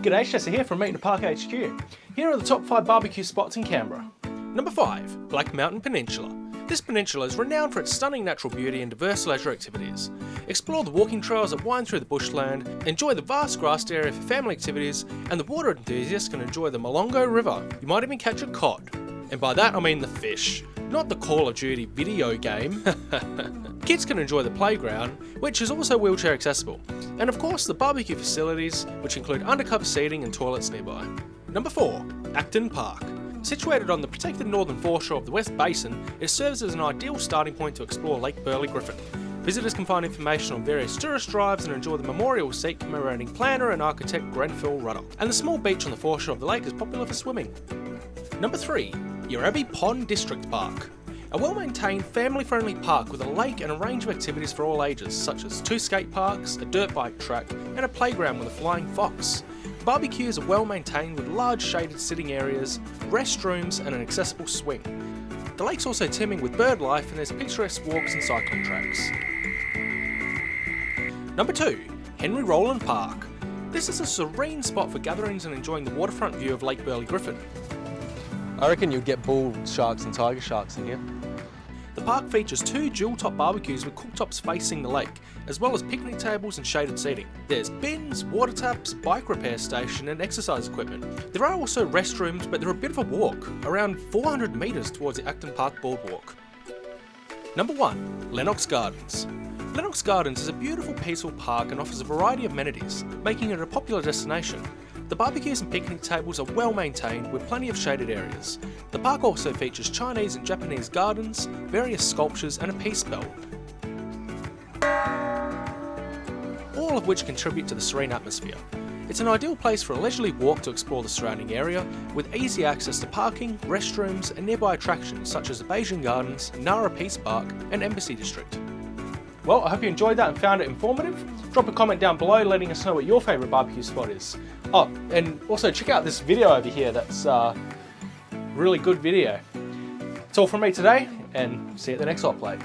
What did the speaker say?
G'day, Chester here from Acton Park HQ. Here are the top 5 barbecue spots in Canberra. Number 5. Black Mountain Peninsula. This peninsula is renowned for its stunning natural beauty and diverse leisure activities. Explore the walking trails that wind through the bushland, enjoy the vast grassed area for family activities, and the water enthusiasts can enjoy the Molongo River. You might even catch a cod. And by that I mean the fish, not the Call of Duty video game. Kids can enjoy the playground, which is also wheelchair accessible. And of course the barbecue facilities, which include undercover seating and toilets nearby. Number 4. Acton Park. Situated on the protected northern foreshore of the West Basin, it serves as an ideal starting point to explore Lake Burley-Griffin. Visitors can find information on various tourist drives and enjoy the memorial seat commemorating planner and architect Grenfell Ruddock. And the small beach on the foreshore of the lake is popular for swimming. Number 3. Yerrabi Pond District Park. A well-maintained, family-friendly park with a lake and a range of activities for all ages, such as 2 skate parks, a dirt bike track, and a playground with a flying fox. The barbecues are well-maintained with large shaded sitting areas, restrooms, and an accessible swing. The lake's also teeming with bird life and there's picturesque walks and cycling tracks. Number 2. Henry Rolland Park. This is a serene spot for gatherings and enjoying the waterfront view of Lake Burley-Griffin. I reckon you'd get bull sharks and tiger sharks in here. The park features 2 dual-top barbecues with cooktops facing the lake, as well as picnic tables and shaded seating. There's bins, water taps, bike repair station and exercise equipment. There are also restrooms, but they're a bit of a walk, around 400 metres towards the Acton Park boardwalk. Number 1. Lennox Gardens. Lennox Gardens is a beautiful peaceful park and offers a variety of amenities, making it a popular destination. The barbecues and picnic tables are well maintained with plenty of shaded areas. The park also features Chinese and Japanese gardens, various sculptures and a peace bell, all of which contribute to the serene atmosphere. It's an ideal place for a leisurely walk to explore the surrounding area, with easy access to parking, restrooms and nearby attractions such as the Beijing Gardens, Nara Peace Park and Embassy District. Well, I hope you enjoyed that and found it informative. Drop a comment down below letting us know what your favourite barbecue spot is. Oh, and also check out this video over here, that's a really good video. That's all from me today, and see you at the next hot plate.